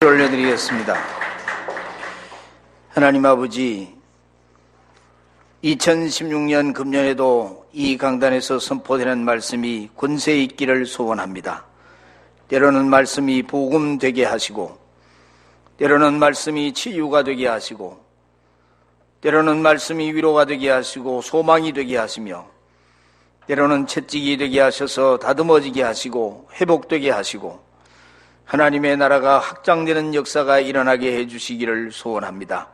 올려드리겠습니다. 하나님 아버지, 2016년 금년에도 이 강단에서 선포되는 말씀이 권세 있기를 소원합니다. 때로는 말씀이 복음 되게 하시고, 때로는 말씀이 치유가 되게 하시고, 때로는 말씀이 위로가 되게 하시고 소망이 되게 하시며, 때로는 채찍이 되게 하셔서 다듬어지게 하시고 회복되게 하시고, 하나님의 나라가 확장되는 역사가 일어나게 해주시기를 소원합니다.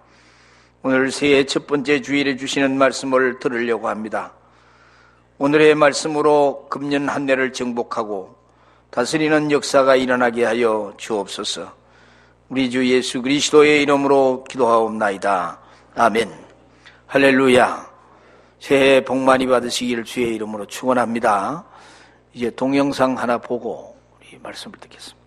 오늘 새해 첫 번째 주일에 주시는 말씀을 들으려고 합니다. 오늘의 말씀으로 금년 한 해를 정복하고 다스리는 역사가 일어나게 하여 주옵소서. 우리 주 예수 그리스도의 이름으로 기도하옵나이다. 아멘. 할렐루야. 새해 복 많이 받으시기를 주의 이름으로 축원합니다. 이제 동영상 하나 보고 우리 말씀을 듣겠습니다.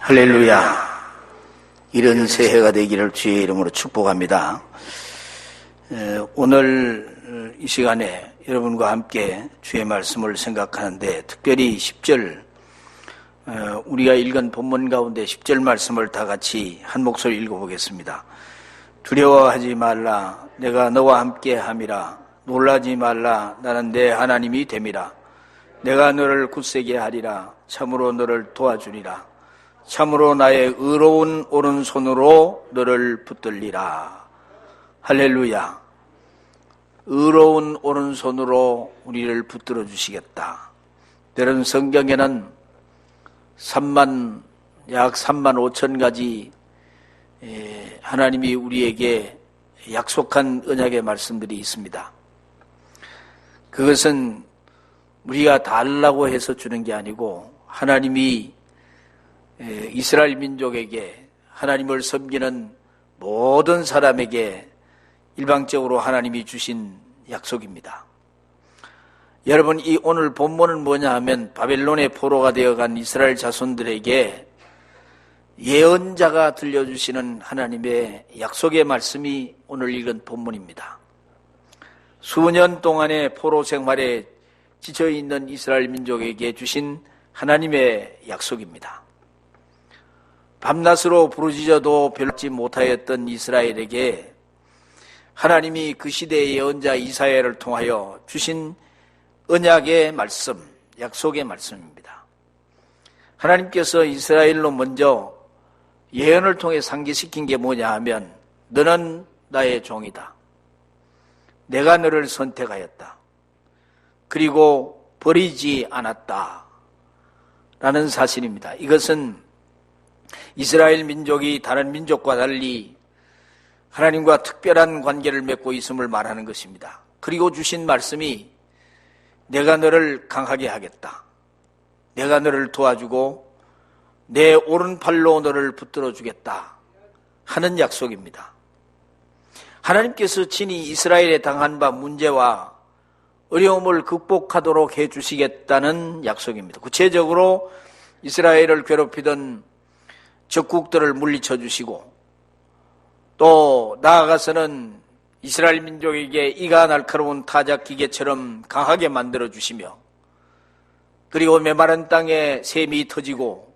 할렐루야. 이런 새해가 되기를 주의 이름으로 축복합니다. 오늘 이 시간에 여러분과 함께 주의 말씀을 생각하는데, 특별히 10절, 우리가 읽은 본문 가운데 10절 말씀을 다 같이 한 목소리 읽어보겠습니다. 두려워하지 말라, 내가 너와 함께 함이라. 놀라지 말라, 나는 내 하나님이 됨이라. 내가 너를 굳세게 하리라. 참으로 너를 도와주리라. 참으로 나의 의로운 오른손으로 너를 붙들리라. 할렐루야. 의로운 오른손으로 우리를 붙들어 주시겠다. 다른 성경에는 약 3만 5천 가지 하나님이 우리에게 약속한 언약의 말씀들이 있습니다. 그것은 우리가 달라고 해서 주는 게 아니고 하나님이 이스라엘 민족에게 하나님을 섬기는 모든 사람에게 일방적으로 하나님이 주신 약속입니다. 여러분, 이 오늘 본문은 뭐냐 하면 바벨론의 포로가 되어간 이스라엘 자손들에게 예언자가 들려주시는 하나님의 약속의 말씀이 오늘 읽은 본문입니다. 수년 동안의 포로 생활에 지쳐있는 이스라엘 민족에게 주신 하나님의 약속입니다. 밤낮으로 부르짖어도 별받지 못하였던 이스라엘에게 하나님이 그 시대의 예언자 이사야를 통하여 주신 언약의 말씀, 약속의 말씀입니다. 하나님께서 이스라엘로 먼저 예언을 통해 상기시킨 게 뭐냐 하면 너는 나의 종이다. 내가 너를 선택하였다. 그리고 버리지 않았다. 라는 사실입니다. 이것은 이스라엘 민족이 다른 민족과 달리 하나님과 특별한 관계를 맺고 있음을 말하는 것입니다. 그리고 주신 말씀이 내가 너를 강하게 하겠다. 내가 너를 도와주고 내 오른팔로 너를 붙들어 주겠다 하는 약속입니다. 하나님께서 친히 이스라엘에 당한 바 문제와 어려움을 극복하도록 해주시겠다는 약속입니다. 구체적으로 이스라엘을 괴롭히던 적국들을 물리쳐 주시고 또 나아가서는 이스라엘 민족에게 이가 날카로운 타작 기계처럼 강하게 만들어 주시며 그리고 메마른 땅에 샘이 터지고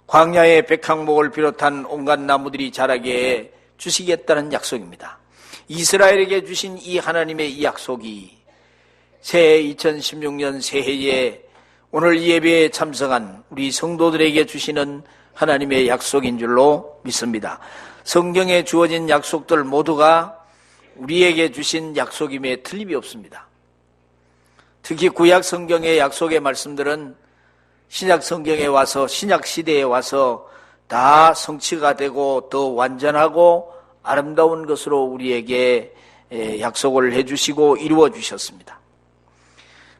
광야의 백향목을 비롯한 온갖 나무들이 자라게 해 주시겠다는 약속입니다. 이스라엘에게 주신 이 하나님의 이 약속이 새해 2016년 새해에 오늘 이 예배에 참석한 우리 성도들에게 주시는 하나님의 약속인 줄로 믿습니다. 성경에 주어진 약속들 모두가 우리에게 주신 약속임에 틀림이 없습니다. 특히 구약 성경의 약속의 말씀들은 신약 성경에 와서 신약 시대에 와서 다 성취가 되고 더 완전하고 아름다운 것으로 우리에게 약속을 해주시고 이루어 주셨습니다.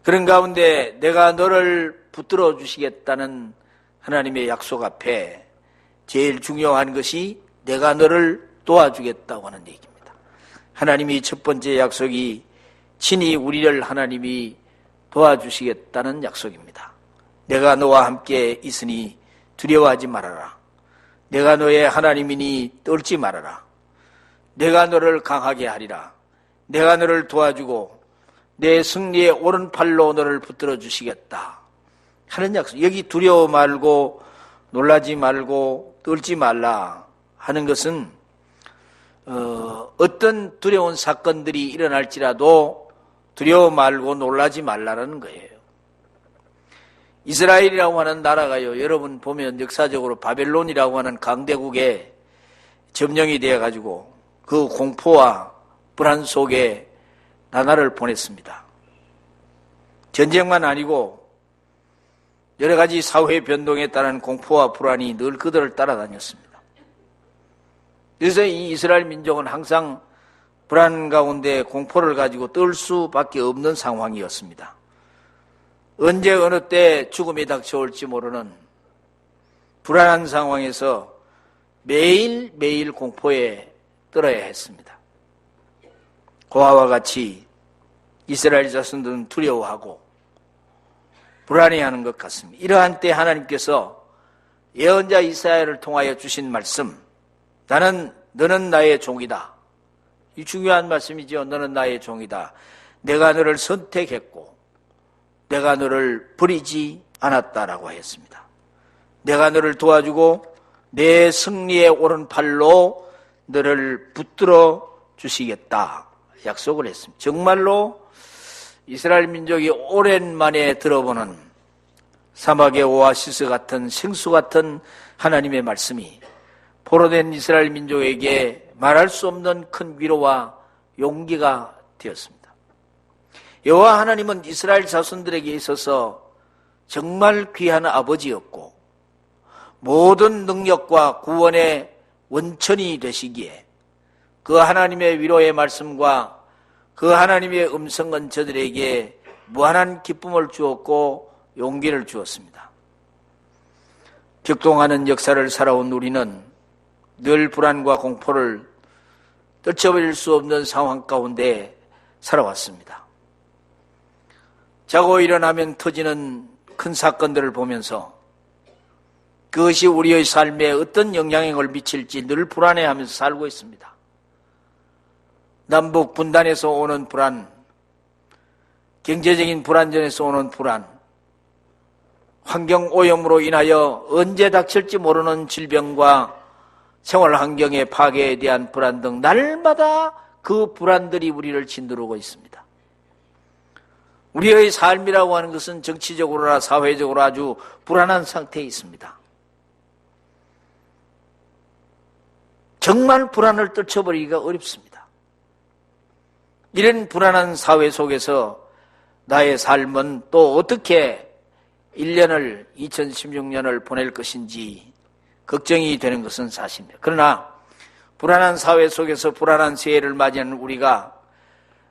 그런 가운데 내가 너를 붙들어 주시겠다는 하나님의 약속 앞에 제일 중요한 것이 내가 너를 도와주겠다고 하는 얘기입니다. 하나님이 첫 번째 약속이 친히 우리를 하나님이 도와주시겠다는 약속입니다. 내가 너와 함께 있으니 두려워하지 말아라. 내가 너의 하나님이니 떨지 말아라. 내가 너를 강하게 하리라. 내가 너를 도와주고 내 승리의 오른팔로 너를 붙들어 주시겠다 하는 약속. 여기 두려워 말고 놀라지 말고 떨지 말라 하는 것은 어떤 두려운 사건들이 일어날지라도 두려워 말고 놀라지 말라는 거예요. 이스라엘이라고 하는 나라가요, 여러분 보면 역사적으로 바벨론이라고 하는 강대국에 점령이 되어가지고 그 공포와 불안 속에 나라를 보냈습니다. 전쟁만 아니고 여러 가지 사회 변동에 따른 공포와 불안이 늘 그들을 따라다녔습니다. 그래서 이 이스라엘 민족은 항상 불안 가운데 공포를 가지고 떨 수밖에 없는 상황이었습니다. 언제 어느 때 죽음이 닥쳐올지 모르는 불안한 상황에서 매일매일 공포에 떨어야 했습니다. 고아와 같이 이스라엘 자손들은 두려워하고 불안해하는 것 같습니다. 이러한 때 하나님께서 예언자 이사야를 통하여 주신 말씀, 너는 나의 종이다. 이 중요한 말씀이죠. 너는 나의 종이다. 내가 너를 선택했고 내가 너를 버리지 않았다라고 했습니다. 내가 너를 도와주고 내 승리의 오른팔로 너를 붙들어 주시겠다 약속을 했습니다. 정말로 이스라엘 민족이 오랜만에 들어보는 사막의 오아시스 같은 생수 같은 하나님의 말씀이 포로된 이스라엘 민족에게 말할 수 없는 큰 위로와 용기가 되었습니다. 여호와 하나님은 이스라엘 자손들에게 있어서 정말 귀한 아버지였고 모든 능력과 구원의 원천이 되시기에 그 하나님의 위로의 말씀과 그 하나님의 음성은 저들에게 무한한 기쁨을 주었고 용기를 주었습니다. 격동하는 역사를 살아온 우리는 늘 불안과 공포를 떨쳐버릴 수 없는 상황 가운데 살아왔습니다. 자고 일어나면 터지는 큰 사건들을 보면서 그것이 우리의 삶에 어떤 영향력을 미칠지 늘 불안해하면서 살고 있습니다. 남북 분단에서 오는 불안, 경제적인 불안전에서 오는 불안, 환경 오염으로 인하여 언제 닥칠지 모르는 질병과 생활 환경의 파괴에 대한 불안 등 날마다 그 불안들이 우리를 짓누르고 있습니다. 우리의 삶이라고 하는 것은 정치적으로나 사회적으로 아주 불안한 상태에 있습니다. 정말 불안을 떨쳐버리기가 어렵습니다. 이런 불안한 사회 속에서 나의 삶은 또 어떻게 2016년을 보낼 것인지 걱정이 되는 것은 사실입니다. 그러나 불안한 사회 속에서 불안한 새해를 맞이하는 우리가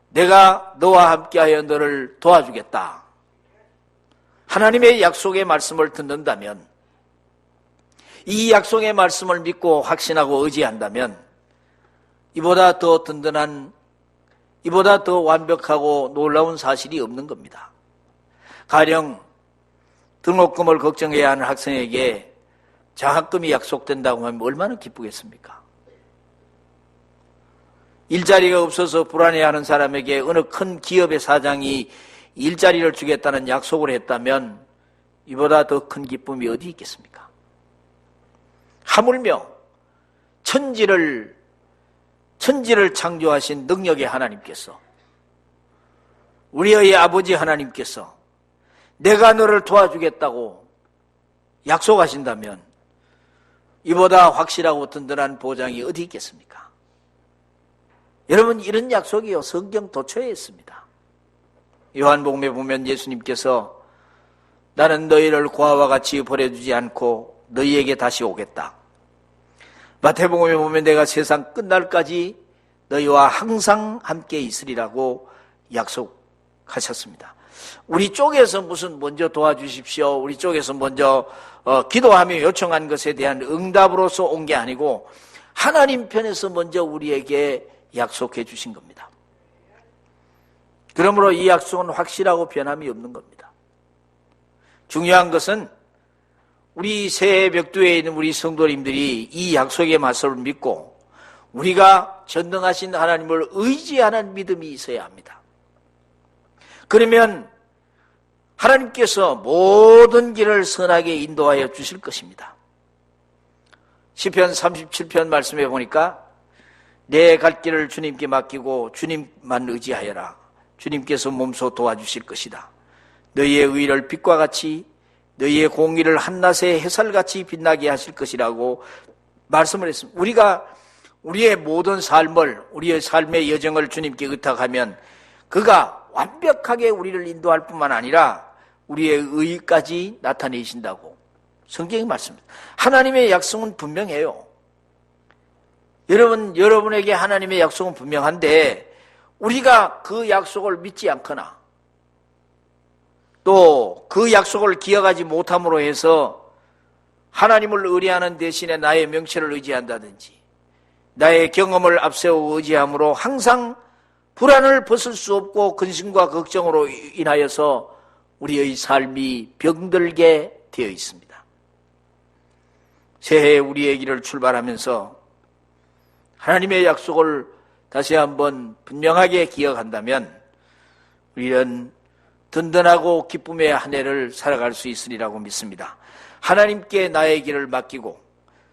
내가 너와 함께하여 너를 도와주겠다. 하나님의 약속의 말씀을 듣는다면, 이 약속의 말씀을 믿고 확신하고 의지한다면 이보다 더 든든한, 이보다 더 완벽하고 놀라운 사실이 없는 겁니다. 가령 등록금을 걱정해야 하는 학생에게 장학금이 약속된다고 하면 얼마나 기쁘겠습니까? 일자리가 없어서 불안해하는 사람에게 어느 큰 기업의 사장이 일자리를 주겠다는 약속을 했다면 이보다 더 큰 기쁨이 어디 있겠습니까? 하물며 천지를 창조하신 능력의 하나님께서, 우리의 아버지 하나님께서 내가 너를 도와주겠다고 약속하신다면 이보다 확실하고 든든한 보장이 어디 있겠습니까? 여러분, 이런 약속이요, 성경 도처에 있습니다. 요한복음에 보면 예수님께서 나는 너희를 고아와 같이 버려두지 않고 너희에게 다시 오겠다. 마태복음에 보면 내가 세상 끝날까지 너희와 항상 함께 있으리라고 약속하셨습니다. 우리 쪽에서 무슨 먼저 도와주십시오, 우리 쪽에서 먼저 기도하며 요청한 것에 대한 응답으로서 온 게 아니고 하나님 편에서 먼저 우리에게 약속해 주신 겁니다. 그러므로 이 약속은 확실하고 변함이 없는 겁니다. 중요한 것은 우리 새해 벽두에 있는 우리 성도님들이 이 약속의 말씀을 믿고 우리가 전능하신 하나님을 의지하는 믿음이 있어야 합니다. 그러면 하나님께서 모든 길을 선하게 인도하여 주실 것입니다. 시편 37편 말씀에 보니까 내 갈 길을 주님께 맡기고 주님만 의지하여라. 주님께서 몸소 도와주실 것이다. 너희의 의를 빛과 같이 너희의 공의를 한낮의 햇살같이 빛나게 하실 것이라고 말씀을 했습니다. 우리가 우리의 모든 삶을, 우리의 삶의 여정을 주님께 의탁하면 그가 완벽하게 우리를 인도할 뿐만 아니라 우리의 의까지 나타내신다고 성경이 말씀합니다. 하나님의 약속은 분명해요. 여러분에게 하나님의 약속은 분명한데 우리가 그 약속을 믿지 않거나 또 그 약속을 기억하지 못함으로 해서 하나님을 의뢰하는 대신에 나의 명체를 의지한다든지 나의 경험을 앞세우고 의지함으로 항상 불안을 벗을 수 없고 근심과 걱정으로 인하여서 우리의 삶이 병들게 되어 있습니다. 새해 우리의 길을 출발하면서 하나님의 약속을 다시 한번 분명하게 기억한다면 우리는 든든하고 기쁨의 한 해를 살아갈 수 있으리라고 믿습니다. 하나님께 나의 길을 맡기고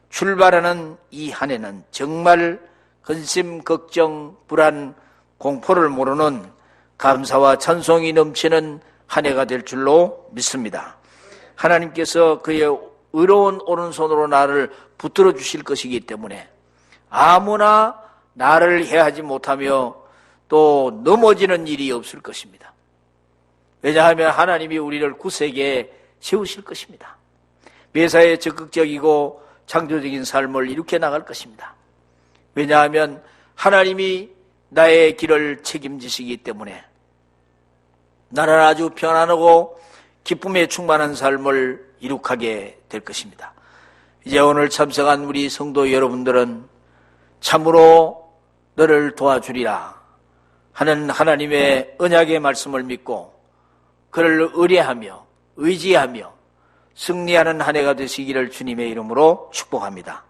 출발하는 이 한 해는 정말 근심, 걱정, 불안, 공포를 모르는 감사와 찬송이 넘치는 한 해가 될 줄로 믿습니다. 하나님께서 그의 의로운 오른손으로 나를 붙들어 주실 것이기 때문에 아무나 나를 해하지 못하며 또 넘어지는 일이 없을 것입니다. 왜냐하면 하나님이 우리를 굳세게 세우실 것입니다. 매사에 적극적이고 창조적인 삶을 이룩해 나갈 것입니다. 왜냐하면 하나님이 나의 길을 책임지시기 때문에 나는 아주 편안하고 기쁨에 충만한 삶을 이룩하게 될 것입니다. 이제 오늘 참석한 우리 성도 여러분들은 참으로 너를 도와주리라 하는 하나님의 언약의 말씀을 믿고 그를 의뢰하며 의지하며 승리하는 한 해가 되시기를 주님의 이름으로 축복합니다.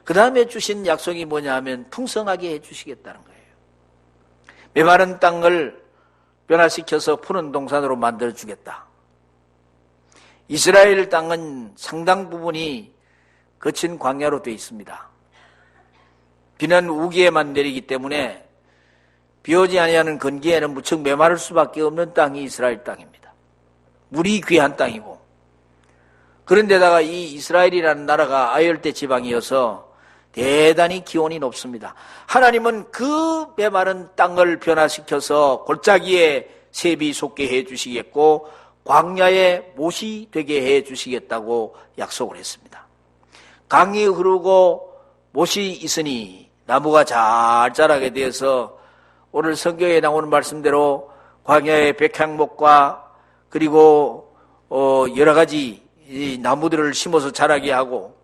그 다음에 주신 약속이 뭐냐 하면 풍성하게 해주시겠다는 거예요. 메마른 땅을 변화시켜서 푸른 동산으로 만들어주겠다. 이스라엘 땅은 상당 부분이 거친 광야로 되어 있습니다. 비는 우기에만 내리기 때문에 비 오지 아니하는 건기에는 무척 메마를 수밖에 없는 땅이 이스라엘 땅입니다. 물이 귀한 땅이고, 그런데다가 이 이스라엘이라는 나라가 아열대 지방이어서 대단히 기온이 높습니다. 하나님은 그 메마른 땅을 변화시켜서 골짜기에 샘이 솟게 해주시겠고 광야에 못이 되게 해주시겠다고 약속을 했습니다. 강이 흐르고 못이 있으니 나무가 잘 자라게 되어서 오늘 성경에 나오는 말씀대로 광야에 백향목과 그리고 여러 가지 이 나무들을 심어서 자라게 하고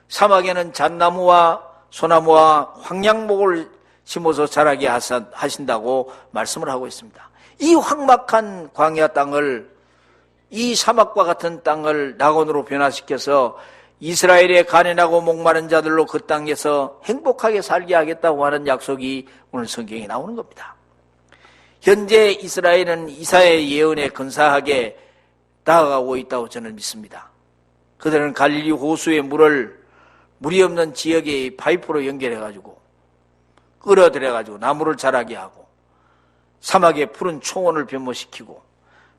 사막에는 잣나무와 소나무와 황량목을 심어서 자라게 하신다고 말씀을 하고 있습니다. 이 황막한 광야 땅을, 이 사막과 같은 땅을 낙원으로 변화시켜서 이스라엘의 가난하고 목마른 자들로 그 땅에서 행복하게 살게 하겠다고 하는 약속이 오늘 성경에 나오는 겁니다. 현재 이스라엘은 이사야의 예언에 근사하게 다가가고 있다고 저는 믿습니다. 그들은 갈릴리 호수의 물이 없는 지역에 파이프로 연결해가지고 끌어들여가지고 나무를 자라게 하고 사막의 푸른 초원을 변모시키고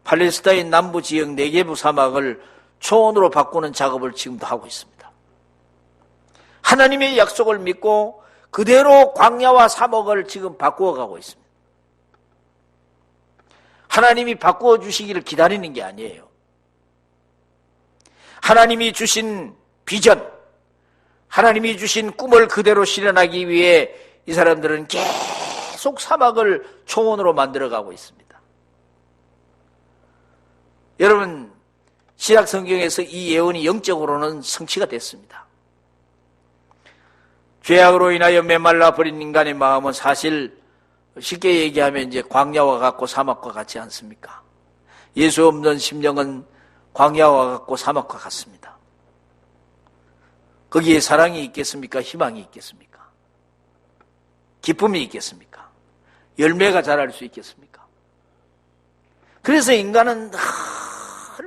팔레스타인 남부 지역 네게부 사막을 초원으로 바꾸는 작업을 지금도 하고 있습니다. 하나님의 약속을 믿고 그대로 광야와 사막을 지금 바꾸어가고 있습니다. 하나님이 바꾸어 주시기를 기다리는 게 아니에요. 하나님이 주신 비전, 하나님이 주신 꿈을 그대로 실현하기 위해 이 사람들은 계속 사막을 초원으로 만들어가고 있습니다. 여러분, 신약 성경에서 이 예언이 영적으로는 성취가 됐습니다. 죄악으로 인하여 메말라 버린 인간의 마음은 사실 쉽게 얘기하면 이제 광야와 같고 사막과 같지 않습니까? 예수 없는 심령은 광야와 같고 사막과 같습니다. 거기에 사랑이 있겠습니까? 희망이 있겠습니까? 기쁨이 있겠습니까? 열매가 자랄 수 있겠습니까? 그래서 인간은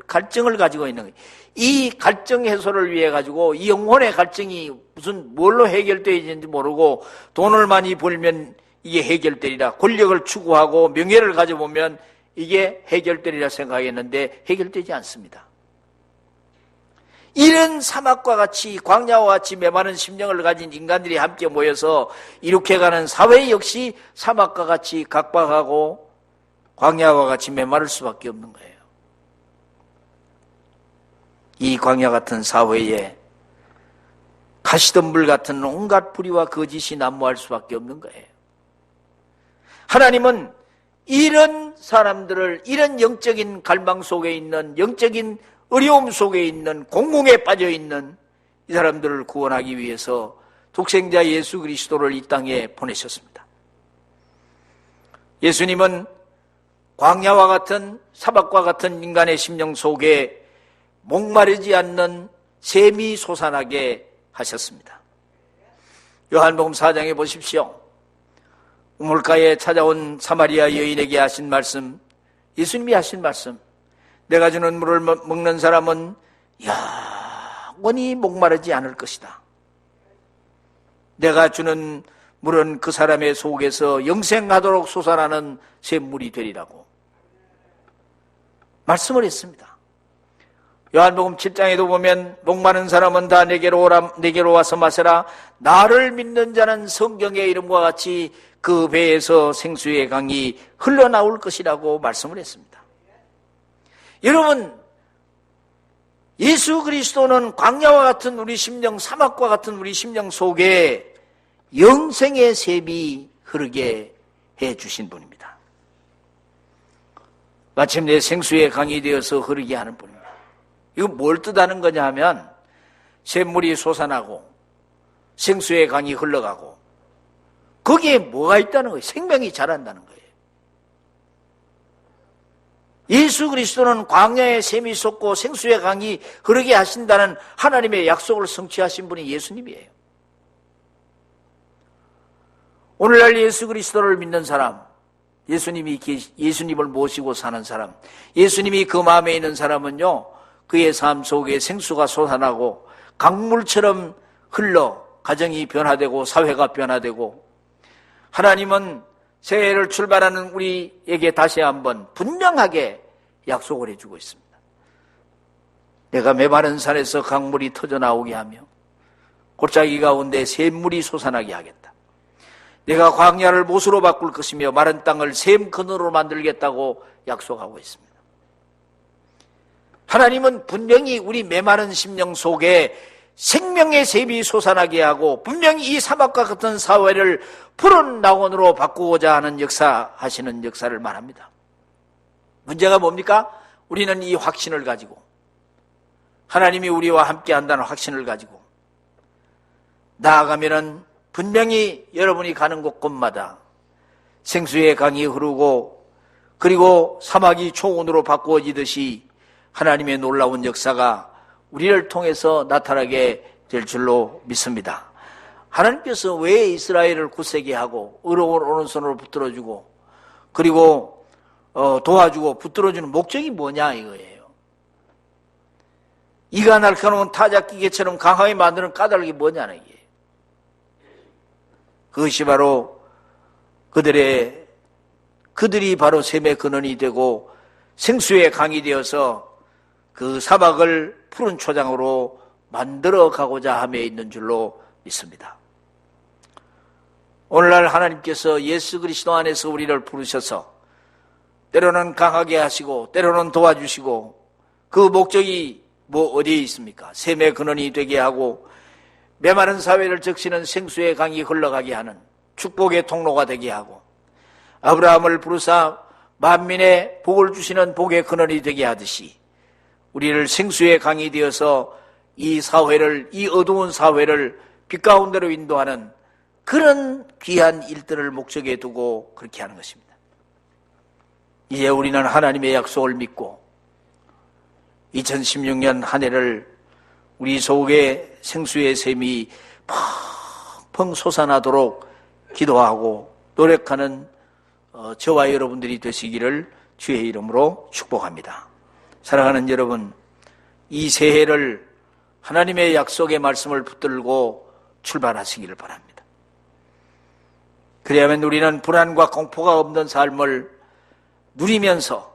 갈증을 가지고 있는 거예요. 이 갈증 해소를 위해 가지고 이 영혼의 갈증이 무슨 뭘로 해결되어 있는지 모르고 돈을 많이 벌면 이게 해결되리라, 권력을 추구하고 명예를 가져보면 이게 해결되리라 생각했는데 해결되지 않습니다. 이런 사막과 같이 광야와 같이 메마른 심령을 가진 인간들이 함께 모여서 이렇게 가는 사회 역시 사막과 같이 각박하고 광야와 같이 메마를 수밖에 없는 거예요. 이 광야 같은 사회에 가시덤불 같은 온갖 불의와 거짓이 난무할 수밖에 없는 거예요. 하나님은 이런 사람들을, 이런 영적인 갈망 속에 있는, 영적인 어려움 속에 있는, 공공에 빠져 있는 이 사람들을 구원하기 위해서 독생자 예수 그리스도를 이 땅에 보내셨습니다. 예수님은 광야와 같은 사막과 같은 인간의 심령 속에 목마르지 않는 샘이 솟아나게 하셨습니다. 요한복음 4장에 보십시오. 우물가에 찾아온 사마리아 여인에게 하신 말씀, 예수님이 하신 말씀, 내가 주는 물을 먹는 사람은 영원히 목마르지 않을 것이다. 내가 주는 물은 그 사람의 속에서 영생하도록 솟아나는 샘물이 되리라고 말씀을 했습니다. 요한복음 7장에도 보면 목마른 사람은 다 내게로 와서 마셔라. 나를 믿는 자는 성경의 이름과 같이 그 배에서 생수의 강이 흘러나올 것이라고 말씀을 했습니다. 여러분, 예수 그리스도는 광야와 같은 우리 심령, 사막과 같은 우리 심령 속에 영생의 샘이 흐르게 해 주신 분입니다. 마침내 생수의 강이 되어서 흐르게 하는 분입니다. 이거 뭘 뜻하는 거냐 하면 샘물이 솟아나고 생수의 강이 흘러가고 거기에 뭐가 있다는 거예요? 생명이 자란다는 거예요. 예수 그리스도는 광야에 샘이 솟고 생수의 강이 흐르게 하신다는 하나님의 약속을 성취하신 분이 예수님이에요. 오늘날 예수 그리스도를 믿는 사람, 예수님을 모시고 사는 사람, 예수님이 그 마음에 있는 사람은요, 그의 삶 속에 생수가 솟아나고 강물처럼 흘러 가정이 변화되고 사회가 변화되고, 하나님은 새해를 출발하는 우리에게 다시 한번 분명하게 약속을 해주고 있습니다. 내가 메마른 산에서 강물이 터져나오게 하며 골짜기 가운데 샘물이 솟아나게 하겠다. 내가 광야를 못으로 바꿀 것이며 마른 땅을 샘 그늘로 만들겠다고 약속하고 있습니다. 하나님은 분명히 우리 메마른 심령 속에 생명의 샘이 솟아나게 하고 분명히 이 사막과 같은 사회를 푸른 낙원으로 바꾸고자 하는 하시는 역사를 말합니다. 문제가 뭡니까? 우리는 이 확신을 가지고, 하나님이 우리와 함께 한다는 확신을 가지고 나아가면은 분명히 여러분이 가는 곳곳마다 생수의 강이 흐르고 그리고 사막이 초원으로 바꾸어지듯이 하나님의 놀라운 역사가 우리를 통해서 나타나게 될 줄로 믿습니다. 하나님께서 왜 이스라엘을 굳세게 하고 의로운 오른손으로 붙들어주고 그리고 도와주고 붙들어주는 목적이 뭐냐 이거예요. 이가 날카로운 타작기계처럼 강하게 만드는 까닭이 뭐냐는 얘기예요. 그것이 바로 그들이 바로 샘의 근원이 되고 생수의 강이 되어서 그 사막을 푸른 초장으로 만들어 가고자 함에 있는 줄로 믿습니다. 오늘날 하나님께서 예수 그리스도 안에서 우리를 부르셔서 때로는 강하게 하시고 때로는 도와주시고 그 목적이 어디에 있습니까? 샘의 근원이 되게 하고 메마른 사회를 적시는 생수의 강이 흘러가게 하는 축복의 통로가 되게 하고 아브라함을 부르사 만민의 복을 주시는 복의 근원이 되게 하듯이 우리를 생수의 강이 되어서 이 어두운 사회를 빛 가운데로 인도하는 그런 귀한 일들을 목적에 두고 그렇게 하는 것입니다. 이제 우리는 하나님의 약속을 믿고 2016년 한 해를 우리 속에 생수의 샘이 펑펑 솟아나도록 기도하고 노력하는 저와 여러분들이 되시기를 주의 이름으로 축복합니다. 사랑하는 여러분, 이 새해를 하나님의 약속의 말씀을 붙들고 출발하시기를 바랍니다. 그래야만 우리는 불안과 공포가 없는 삶을 누리면서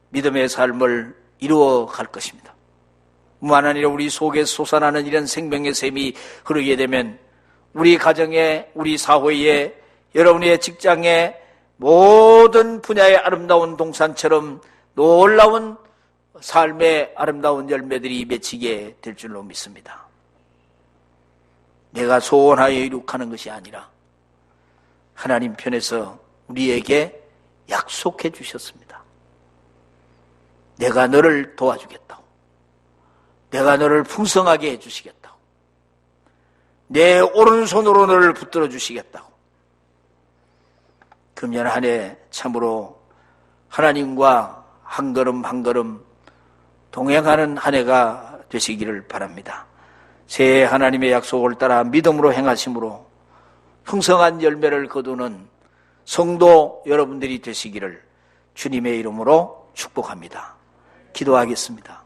믿음의 삶을 이루어 갈 것입니다. 무한한 일에 우리 속에 솟아나는 이런 생명의 샘이 흐르게 되면 우리 가정에, 우리 사회에, 여러분의 직장에 모든 분야의 아름다운 동산처럼 놀라운 삶의 아름다운 열매들이 맺히게 될 줄로 믿습니다. 내가 소원하여 이룩하는 것이 아니라 하나님 편에서 우리에게 약속해 주셨습니다. 내가 너를 도와주겠다고. 내가 너를 풍성하게 해주시겠다고. 내 오른손으로 너를 붙들어 주시겠다고. 금년 한 해 참으로 하나님과 한 걸음 한 걸음 동행하는 한 해가 되시기를 바랍니다. 새해 하나님의 약속을 따라 믿음으로 행하심으로 풍성한 열매를 거두는 성도 여러분들이 되시기를 주님의 이름으로 축복합니다. 기도하겠습니다.